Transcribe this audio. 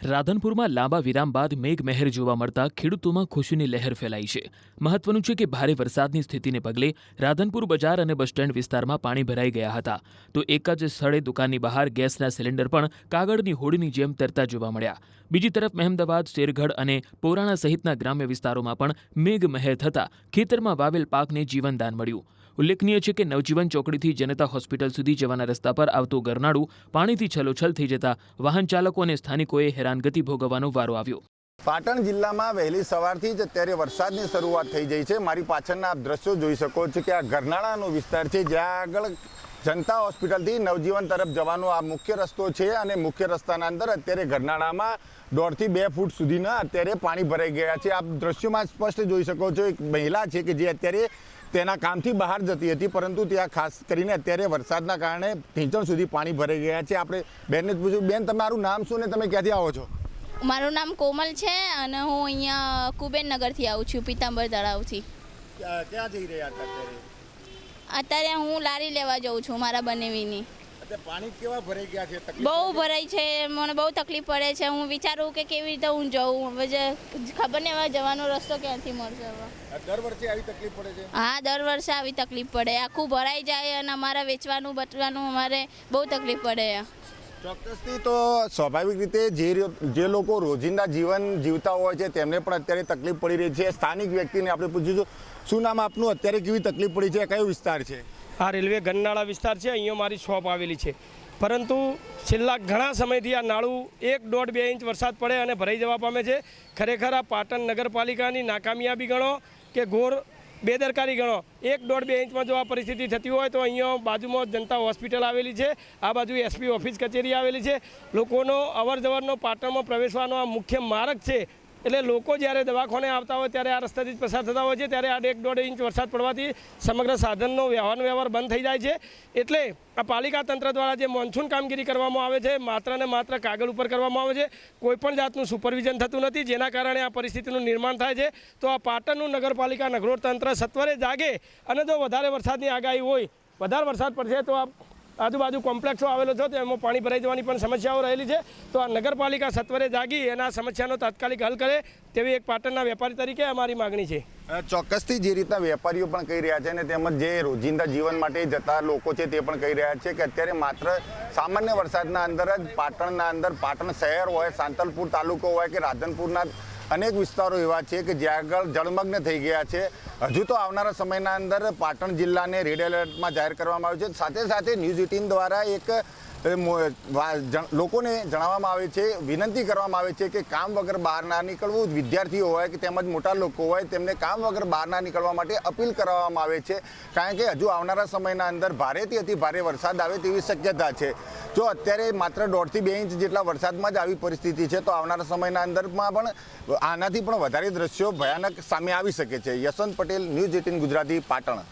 રાધનપુરમાં લાંબા વિરામ બાદ મેઘમહેર જોવા મળતા ખેડૂતોમાં ખુશીની લહેર ફેલાઈ છે। મહત્વનું છે કે ભારે વરસાદની સ્થિતિને પગલે રાધનપુર બજાર અને બસ સ્ટેન્ડ વિસ્તારમાં પાણી ભરાઈ ગયા હતા, તો એક જ સ્થળે દુકાનની બહાર ગેસના સિલિન્ડર પણ કાગળની હોડીની જેમ તરતા જોવા મળ્યા। બીજી તરફ મહેમદાવાદ, શેરગઢ અને પોરાણા સહિતના ગ્રામ્ય વિસ્તારોમાં પણ મેઘમહેર થતાં ખેતરમાં વાવેલ પાકને જીવનદાન મળ્યું। ઉલ્લેખનીય છે કે નવજીવન ચોકડીથી જનતા હોસ્પિટલ સુધી જવાના રસ્તા પર આવતું ગરનાળું પાણીથી છલોછલ થઈ જતા વાહન ચાલકો અને સ્થાનિકોએ હેરાનગતિ ભોગવવાનો વારો આવ્યો। પાટણ જિલ્લામાં વહેલી સવારથી જ અત્યારે વરસાદની શરૂઆત થઈ ગઈ છે। મારી પાછળના આપ દ્રશ્યો જોઈ શકો છો કે આ ગરનાળાનો વિસ્તાર છે, જ્યાં આગળ જનતા હોસ્પિટલથી નવજીવન તરફ જવાનો આ મુખ્ય રસ્તો છે અને મુખ્ય રસ્તાના અંદર અત્યારે ગરનાળામાં 1.5 થી 2 ફૂટ સુધીના અત્યારે પાણી ભરાઈ ગયા છે। આપ દ્રશ્યોમાં સ્પષ્ટ જોઈ શકો છો, એક મહિલા છે કે જે અત્યારે તેના કામથી બહાર જતી હતી, પરંતુ ત્યાં ખાસ કરીને અત્યારે વરસાદના કારણે ઢીંચણ સુધી પાણી ભરાઈ ગયા છે। આપણે બેનને પૂછ્યું, બેન તમારું નામ શું ને તમે ક્યાંથી આવો છો? મારું નામ કોમલ છે અને હું અહીંયા કુબેરનગરથી આવું છું, પીતાંબર તળાવથી। ક્યાં જઈ રહ્યા હતા અત્યારે હું લારી લેવા જાઉં છું મારા બનેવીની। પાણી કેવા ભરાઈ ગયા છે? બહુ ભરાઈ છે, મને બહુ તકલીફ પડે છે। હું વિચારું કે કેવી રીતે હું જાઉં, હવે ખબર નહીં હવે જવાનો રસ્તો ક્યાંથી મળશે। હવે દર વર્ષે આવી તકલીફ પડે છે? હા, દર વર્ષે આવી તકલીફ પડે, આખું ભરાઈ જાય અને અમારે વેચવાનું બચવાનું અમારે બહુ તકલીફ પડે। ચોક્કસથી તો સ્વાભાવિક રીતે જે લોકો રોજિંદા જીવન જીવતા હોય છે તેમને પણ અત્યારે તકલીફ પડી રહી છે। સ્થાનિક વ્યક્તિને આપણે પૂછીશું, શું નામ આપનું, અત્યારે કેવી તકલીફ પડી છે, કયો વિસ્તાર છે? આ રેલવે ગરનાળા વિસ્તાર છે, અહીંયા મારી શોપ આવેલી છે, પરંતુ છેલ્લા ઘણા સમયથી આ નાળું 1.5-2 ઇંચ વરસાદ પડે અને ભરાઈ જવા પામે છે। ખરેખર આ પાટણ નગરપાલિકાની નાકામયાબી ગણો કે ઘોર બેદરકારી ગણો। 1.5-2 ઇંચમાં જો આ પરિસ્થિતિ થતી હોય તો અહીંયા બાજુમાં જનતા હોસ્પિટલ આવેલી છે, આ બાજુ SP ઓફિસ કચેરી આવેલી છે, લોકોનો અવરજવરનો પાટણમાં પ્રવેશવાનો આ મુખ્ય માર્ગ છે। એટલે લોકો જ્યારે દવાખાને આવતા હોય ત્યારે આ રસ્તાથી જ પસાર થતા હોય છે, ત્યારે આ 1.5 ઇંચ વરસાદ પડવાથી સમગ્ર સાધનનો વ્યવહાર બંધ થઈ જાય છે। એટલે આ પાલિકા તંત્ર દ્વારા જે મોન્સૂન કામગીરી કરવામાં આવે છે, માત્ર ને માત્ર કાગળ ઉપર કરવામાં આવે છે, કોઈપણ જાતનું સુપરવિઝન થતું નથી, જેના કારણે આ પરિસ્થિતિનું નિર્માણ થાય છે। તો આ પાટણનું નગરપાલિકા નગરોળ તંત્ર સત્વરે જાગે અને જો વધારે વરસાદની આગાહી હોય, વધારે વરસાદ પડશે તો આ આજુબાજુ કોમ્પ્લેક્સો આવેલો છે, તેમાં પાણી ભરાઈ જવાની પણ સમસ્યાઓ રહેલી છે। તો આ નગરપાલિકા સત્વરે જાગી એના સમસ્યાનો તાત્કાલિક હલ કરે તેવી એક પાટણના વેપારી તરીકે અમારી માગણી છે। ચોક્કસથી જે રીતના વેપારીઓ પણ કહી રહ્યા છે અને તેમજ જે રોજિંદા જીવન માટે જતા લોકો છે તે પણ કહી રહ્યા છે કે અત્યારે માત્ર સામાન્ય વરસાદના અંદર જ પાટણના અંદર, પાટણ શહેર હોય, સાંતલપુર તાલુકો હોય કે રાધનપુરના અનેક વિસ્તારો એવા છે કે જ્યાં આગળ જળમગ્ન થઈ ગયા છે। હજુ તો આવનારા સમયના અંદર પાટણ જિલ્લાને રેડ એલર્ટમાં જાહેર કરવામાં આવ્યું છે। સાથે સાથે ન્યૂઝ 18 દ્વારા એક લોકોને જણાવવામાં આવે છે, વિનંતી કરવામાં આવે છે કે કામ વગર બહાર ના નીકળવું। વિદ્યાર્થીઓ હોય કે તેમજ મોટા લોકો હોય તેમને કામ વગર બહાર ના નીકળવા માટે અપીલ કરવામાં આવે છે, કારણ કે હજુ આવનારા સમયના અંદર ભારેથી અતિ ભારે વરસાદ આવે તેવી શક્યતા છે। જો અત્યારે માત્ર 1.5 થી 2 ઇંચ જેટલા વરસાદમાં જ આવી પરિસ્થિતિ છે, તો આવનારા સમયના અંદરમાં પણ આનાથી પણ વધારે દ્રશ્યો ભયાનક સામે આવી શકે છે। યશવંત પટેલ, ન્યૂઝ 18 ગુજરાતી, પાટણ।